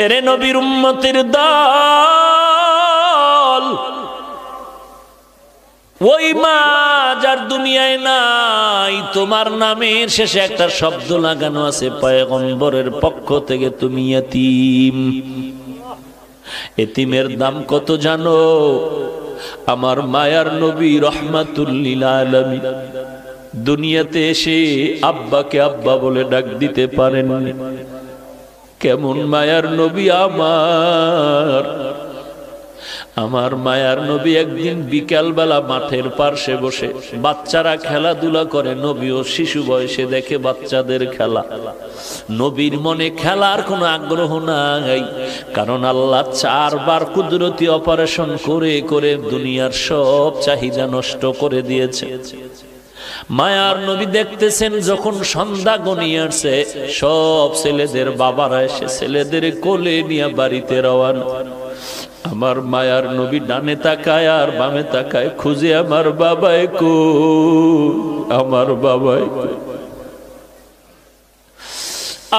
এরে নবীর উম্মতের দল, ওই মা যার দুনিয়ায় নাই, তোমার নামের শেষে একটা শব্দ লাগানো আছে পয়গম্বরের পক্ষ থেকে, তুমি ইতিম। এতিমের দাম কত জানো? আমার মায়ার নবী রহমাতুল লিল আলামিন দুনিয়াতে এসে আব্বাকে আব্বা বলে ডাক দিতে পারেননি। কেমন মায়ার নবী আমার মায়ার নবী একদিন বিকালবেলা মাঠের পার্শ্বে বসে বাচ্চারা খেলাধুলা করে, নবীও শিশু বয়সে দেখে বাচ্চাদের খেলা। নবীর মনে খেলার কোনো আগ্রহ নাই, কারণ আল্লাহ 4 বার কুদরতি অপারেশন করে করে দুনিয়ার সব চাহিদা নষ্ট করে দিয়েছে। মায়ার নবী দেখতেছেন যখন সন্ধ্যা গনিয়ে আসছে, সব ছেলেদের বাবারা এসে ছেলেদের কোলে নিয়ে বাড়িতে রওয়ানা। আমার মায়ার নবী ডানে তাকায় আর বামে তাকায়, খুঁজে আমার বাবাই কই, আমার বাবাই কই।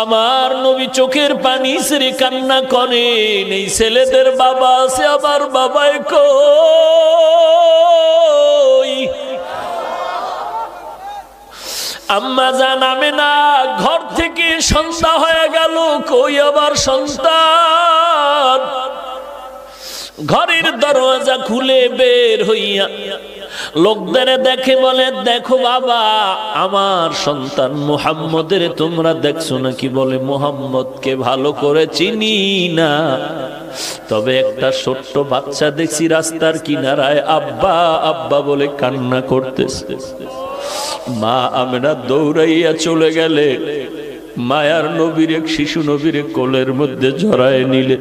আমার নবী চোখের পানি ছেড়ে কান্না করেন, এই ছেলেদের বাবা আছে, আমার বাবাই কই। আম্মা জান আমেনা ঘর থেকে সন্ধ্যা হয়ে গেল, কই আবার সন্তান। ঘরের দরজা খুলে বের হইয়া লোকদের দেখে বলে, দেখো বাবা, আমার সন্তান মুহাম্মদের তোমরা দেখছো নাকি? বলে, মুহাম্মদকে ভালো করে চিনি না, তবে একটা ছোট্ট বাচ্চা দেখছি রাস্তার কিনারায় আব্বা আব্বা বলে কান্না করতেছে। মা আমেনা দৌড়াইয়া চলে গেলে মায়ার নবীর এক শিশু নবীর কোলের মধ্যে জড়ায় নিলে।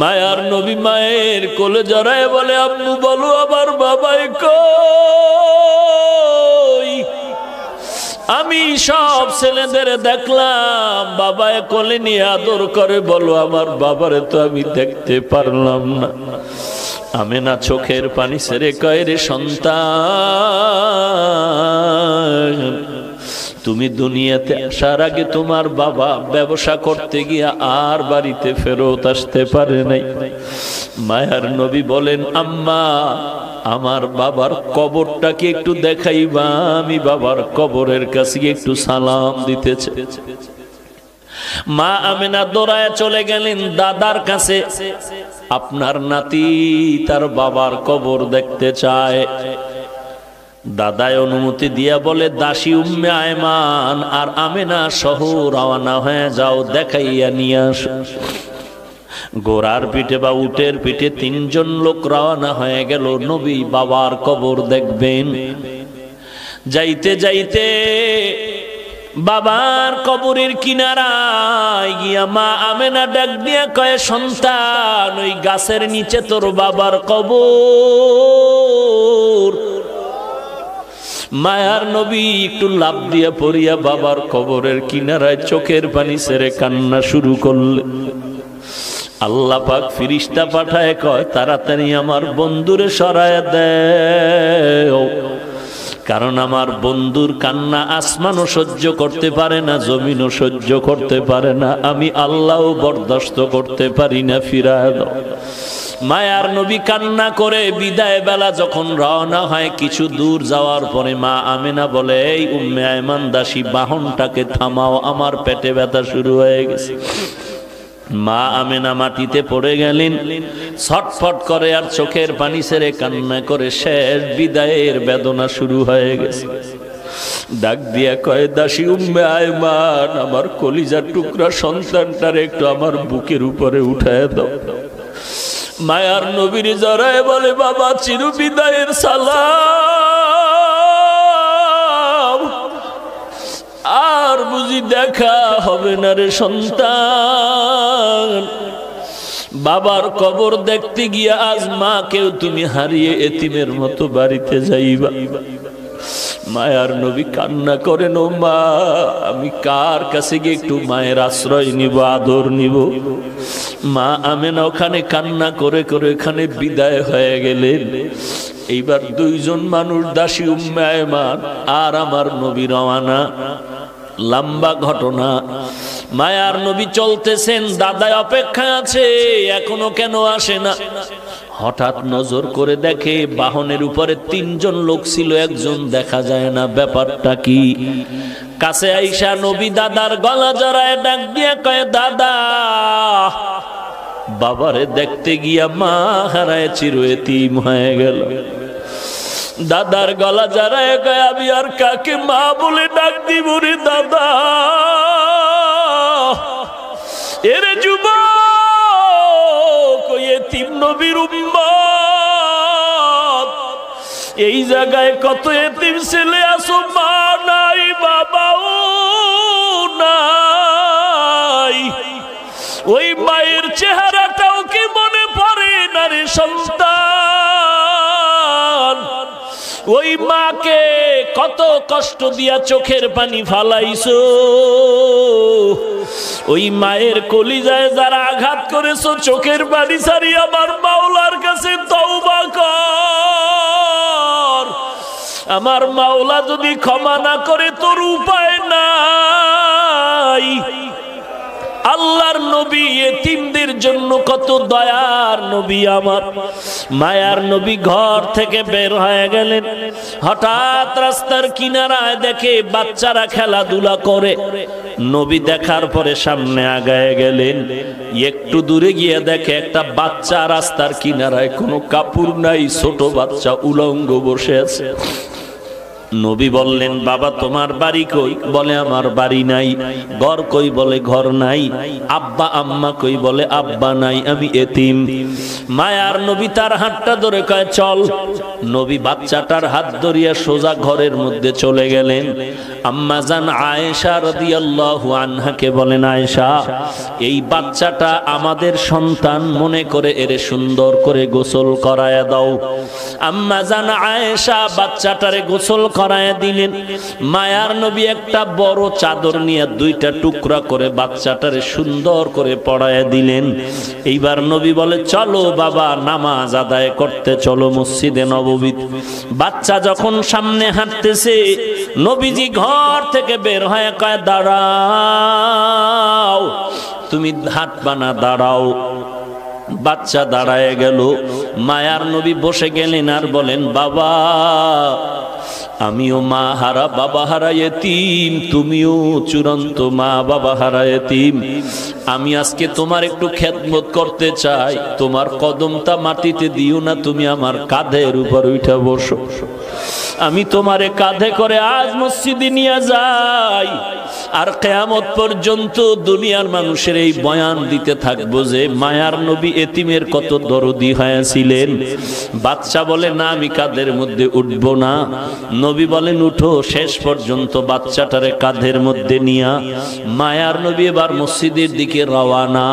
মায়ার নবী মায়ের কোলে জড়ায় বলে, আম্মু বলো আমার বাবাই কই। আমি সব ছেলেদের দেখলাম বাবায় কোলে নিয়ে আদর করে, বলো আমার বাবারে তো আমি দেখতে পারলাম না। আমেনা চোখের পানি ছেড়ে কয়, রে সন্তান, তুমি দুনিয়াতে আসার আগে তোমার বাবা ব্যবসা করতে গিয়া আর বাড়িতে ফেরত আসতে পারে নাই। মায়ার নবী বলেন, আম্মা আমার বাবার কবরটাকে একটু দেখাইবা, আমি বাবার কবরের কাছে একটু সালাম দিতে চাই। মা আমেনা দৌড়ায় চলে গেলেন দাদার কাছে, আপনার নাতি তার বাবার কবর দেখতে চায়। দাদায় অনুমতি দিয়া বলে, দাসী উম্মে আয়মান আর আমেনা সহ রওনা হয়ে যাও, দেখাইয়া নিয়ে আসো। ঘোড়ার পিঠে বা উটের পিঠে 3 জন লোক রওনা হয়ে গেল, নবী বাবার কবর দেখবেন। যাইতে যাইতে বাবার কবরের কিনারায় গিয়া মা আমেনা ডাক দিয়া কয়, সন্তান, ওই গাছের নিচে তোর বাবার কবর। মায়ার নবী একটু লাফ দিয়া পড়িয়া বাবার কবরের কিনারায় চোখের পানি ছেড়ে কান্না শুরু করলে। আল্লাহ পাক ফিরিস্তা পাঠায় কয়, তাড়াতাড়ি আমার বন্ধুরে সরায়া দেও, কারণ আমার বন্ধুর কান্না আসমানও সহ্য করতে পারে না, জমিনও সহ্য করতে পারে না, আমি আল্লাহও বরদাস্ত করতে পারি না, ফিরায় দাও। মায়ার নবী কান্না করে বিদায় বেলা যখন রওনা হয়, কিছু দূর যাওয়ার পরে মা আমেনা বলে, এই উম্মে আয়মান দাসী, বাহনটাকে থামাও, আমার পেটে ব্যথা শুরু হয়ে গেছে। মা আমেনা মাটিতে পড়ে গেলেন, ছটফট করে আর চোখের পানি ছেড়ে কান্না করে শেষ বিদায়ের বেদনা শুরু হয়ে গেছে। ডাক দিয়া কয়, দাসী উম্মে আয়মান, আমার কলিজার টুকরা সন্তানটার একটু আমার বুকের উপরে উঠায় দাও। মায়ার নবীর জড়ায় বলে, বাবা চির বিদায়ের সালাম, আর বুঝি দেখা হবে না রে সন্তান। বাবার কবর দেখতে গিয়া আজ মাকেও তুমি হারিয়ে এতিমের মতো বাড়িতে যাইবা। মায়ার নবী কান্না করেন, ও মা, আমি কার কাছে গিয়ে একটু মায়ের আশ্রয় নিব, আদর নিব? মা আমেনা ওখানে কান্না করে করে এখানে বিদায় হয়ে গেলেন। এইবার 2 জন মানুষ, দাসী উম্মে আয়মান আর আমার নবী রওয়ানা। লম্বা ঘটনা। মায়ার নবী চলতেছেন, দাদায় অপেক্ষায় আছে, এখনো কেন আসে না? হঠাৎ নজর করে দেখে বাহনের উপরে 3 জন লোক ছিল, একজন দেখা যায় না, ব্যাপারটা কি? কাছে আইসা নবী দাদার গলা জড়ায় ডাক দিয়ে কয়, দাদা। বাবারে দেখতে গিয়া মা হারায় চির এতিম হয়ে গেল। দাদার গলা জড়ায় কয়, আমি আর কাকে মা বলে ডাক দিব রে দাদা? এরে যুবক, ওই এতিম নবীর উম্মত, এই জায়গায় কত এতিম ছেলে আছো, মা নাই, বাবাও নাই। ওই মায়ের চেহারাটাও কি মনে পড়ে না রে সন্তান? ওই মাকে কত কষ্ট দিয়া চোখের পানি ফালাইছো, ওই মায়ের কলিজায় যারা আঘাত করেছো, চোখের পানি ছাড়ি আমার মাওলার কাছে তওবা কর। আমার মাওলা যদি ক্ষমা না করে তোর উপায় নাই। আল্লাহর নবী এতিমদের জন্য কত দয়ার নবী, আমার মায়ার নবী ঘর থেকে বের হয়ে গেলেন। হঠাৎ রাস্তার কিনারায় দেখে বাচ্চারা খেলাধুলা করে। নবী দেখার পরে সামনে আগায় গেলেন। একটু দূরে গিয়ে দেখে একটা বাচ্চা রাস্তার কিনারায়, কোনো কাপড় নাই, ছোট বাচ্চা উলঙ্গ বসে আছে। নবী বললেন, বাবা তোমার বাড়ি কই? বলে আমার বাড়ি নাই। ঘর কই? বলে ঘর নাই। আব্বা আম্মা কই? বলে আব্বা নাই, আমি এতিম। মায়ার নবী তার হাতটা ধরে কয় চল। নবী বাচ্চাটার হাত ধরিয়া সোজা ঘরের মধ্যে চলে গেলেন। আম্মা জান আয়েশা রাদিয়াল্লাহু আনহাকে বলেন, আয়েশা, এই বাচ্চাটা আমাদের সন্তান মনে করে এর সুন্দর করে গোসল করায়া দাও। আম্মা জান আয়েশা বাচ্চাটারে গোসল করায় দিলেন। মায়ার নবী একটা বড় চাদর নিয়ে 2টা টুকরা করে বাচ্চাটারে সুন্দর করে পড়ায় দিলেন। এইবার নবী বলে, চলো বাবা নামাজ আদায় করতে চলো মসজিদে নববী। বাচ্চা যখন সামনে হাঁটতেছে, নবীজি ঘর থেকে বের হয়ে কয়, দাঁড়াও, তুমি হাঁটবা না, দাঁড়াও। বাচ্চা দাঁড়ায় গেল। মায়ার নবী বসে গেলেন আর বলেন, বাবা আমিও মা হারা বাবা হারা এতিম, তুমিও চূড়ান্ত মা বাবা হারা এতিম। আমি আজকে তোমার একটু খেদমত করতে চাই। তোমার কদমটা মাটিতে দিও না, তুমি আমার কাঁধের উপর উঠে বসো। আমি তোমারে কাঁধে করে আজ মসজিদে নিয়ে যাই, আর কিয়ামত পর্যন্ত দুনিয়ার মানুষের এই বয়ান দিতে থাকবো যে মায়ার নবী এতিমের কত দরদি হয়েছিলেন। বাচ্চা বলে, না আমি কাঁধের মধ্যে উঠব না। নবী বলেন, উঠো। শেষ পর্যন্ত বাচ্চাটারে কাঁধের মধ্যে নিয়া মায়ার নবী এবার মসজিদের দিকে রওয়ানা।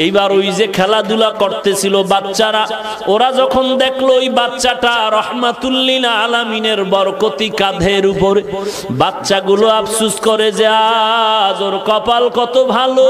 এইবার ওই যে খেলাধুলা করতেছিল বাচ্চারা, ওরা যখন দেখলো ওই বাচ্চাটা রহমাতুল লিল আলামিনের বরকতি কাঁধের উপরে, বাচ্চাগুলো আফসোস করে যে আজ ওর কপাল কত ভালো।